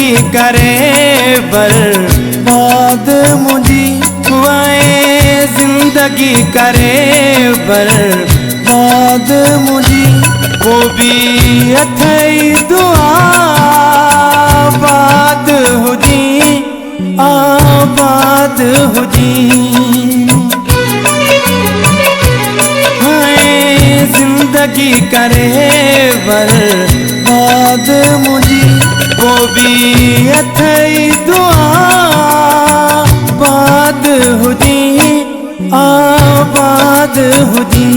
जिंदगी करे बर्बाद मुझी वाए जिंदगी करे बर्बाद मुझी वो भी अथई दुआ आबाद हुजी आबाद हुजी जिंदगी करे बर्बाद मुझी वो भी अथई दुआ आबाद हुजी आबाद हुजी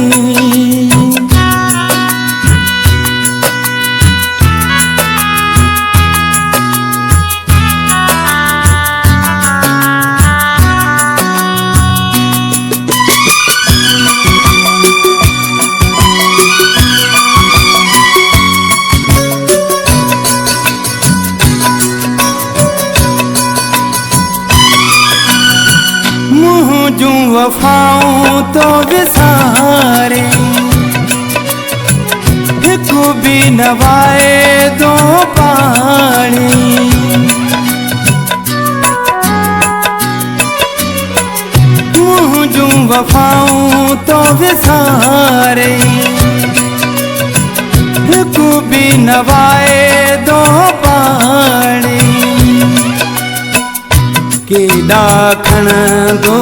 जूं वफ़ाऊं तो विसारे हिकु भी नवाए दो पाणी जूं वफ़ाऊं तो विसारे हिकु भी नवाए दो पाणी केॾा खणंदो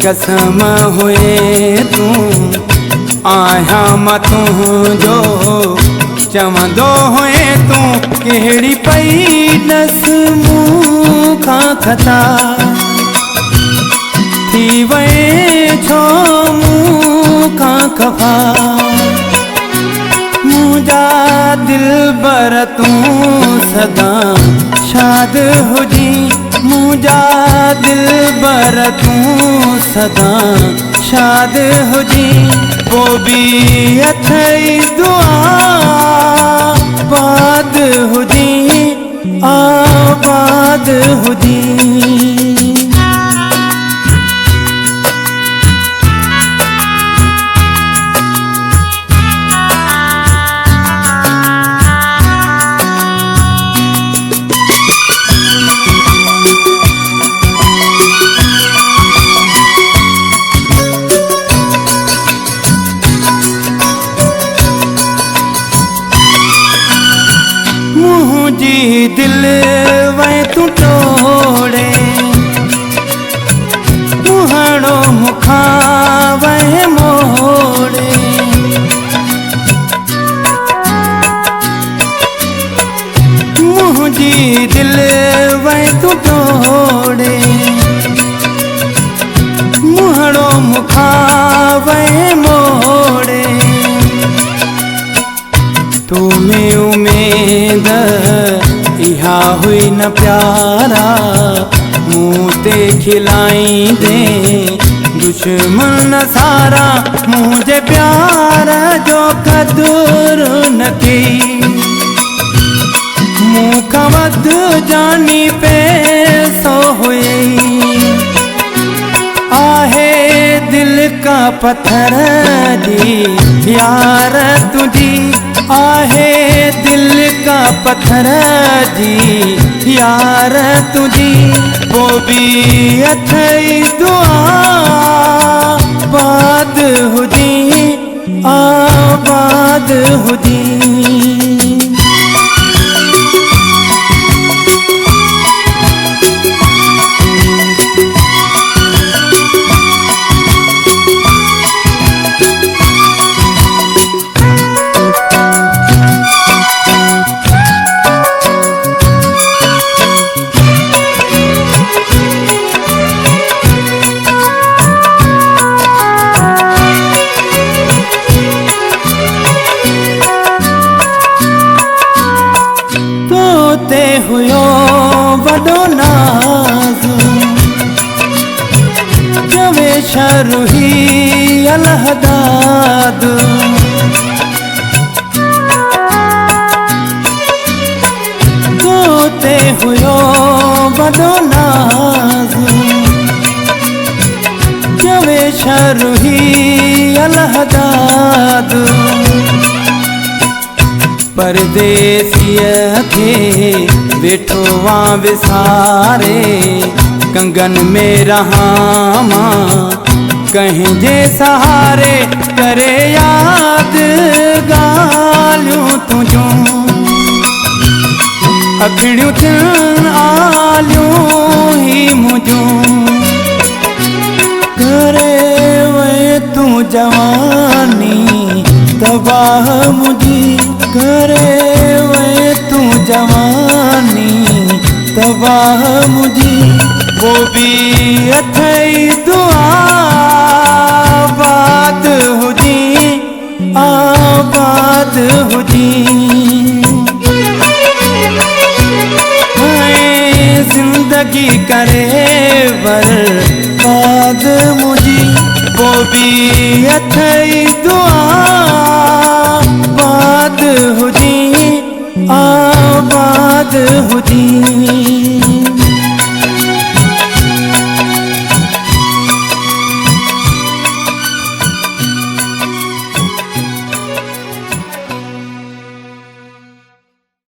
कसम हुए तूं आहियां मां तुंहिंजो चवंदो हुए तूं कहिड़ी पई ॾस मूंखां खता थी वए छो मूंखां खफ़ा मुंहिंजा दिलबर तूं सदा शाद हुजी मुंहिंजा दिलबर तूं सदा शाद हुजी वो भी अथई दुआ आबाद हुजी आबाद हुजी मुझी दिल वै तू तोड़े मुहाड़ो मुखा वै मोड़े मुझी दिल वै तू तोड़े मुहाड़ो मुखा वै मोड़े तुम्हें उम्मीद इहा हुई न प्यारा मुँह ते खिलाईंदे दुश्मन सारा मुझे प्यार जो कदर न की मुँह का वध जानी पैसो हुई आहे दिल का पत्थर दी यार तुझी आहे दिल का पत्थर जी यार तुझी वो भी अथई दुआ आबाद हुजी आबाद हुजी हुयो वॾो नाज़ चवे शरुही अलहदाद तोते हुयो वॾो नाज़ चवे शरुही अलहदाद परदेसीअ खे वेठो आ विसारे कंगन में रहां मां कहीं जे सहारे करे याद गालियूं तुझूं अखिड़ियूं थियन आलियूं ही मुझूं करे वे तू जवानी तबाह मुझी करे वे तू जवानी तबाह मुझी वो भी अथई दुआ आबाद हुजी जिंदगी करे बर्बाद मुझी वो भी अथई दुआ